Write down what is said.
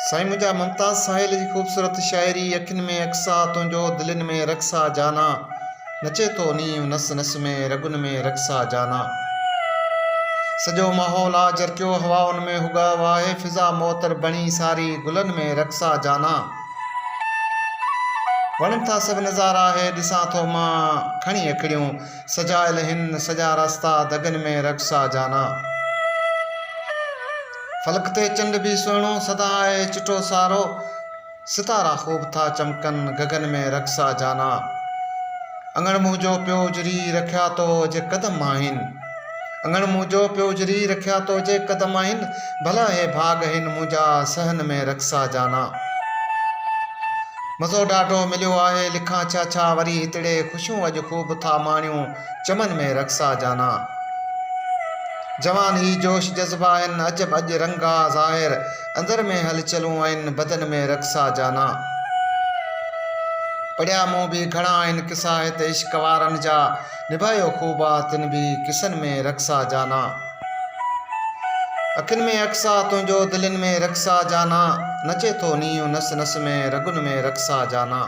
साईं मुझा मुमताज़ साहिल जी ख़ूबसूरत शायरी अखियुनि में अक्सा तुंहिंजो दिलनि में रक्सा जाना नचे तो नींव नस नस में रगुन में रक्सा जाना सॼो माहौल आ जरकियो हवाउनि में हुगाव आहे फिज़ा मोतर बणी सारी गुलनि में रक्सा जाना वणनि था सभु नज़ारा है ॾिसां थो मां खणी अखिड़ियूं सजायल हिन सॼा रास्ता दगनि में रक्सा जाना फलक ते चंड भी सुहिणो सदा आहे चिटो सारो सितारा ख़ूब था चमकन गगन में रक्सा जाना अंगण मुंहिंजो पियो उजरी रखिया तो जे कदम आहिनि अंगण मुंहिंजो पियो उजरी रखिया तो जे कदम आहिनि भला हे भाग हिन मुंहिंजा सहन में रक्सा जाना मज़ो ॾाढो मिलियो आहे लिखां छा छा वरी हितड़े ख़ुशियूं अॼु ख़ूब था माणियूं चमन में रक्सा जाना जवान ही जोश जज़्बा आहिनि अजब अॼु रंगा ज़ाहिर अंदर में हलचलूं आहिनि बदन में रक्सा जाना पढ़िया मूं भी घणा आहिनि किसा हिते इश्क वारनि जा निभायो ख़ूब आहे तिन भी किसन में रक्सा जाना अखियुनि में अक्सा तुंहिंजो दिलनि में रक्सा जाना नचे थो नींव नस नस में रगुन में रक्सा जाना।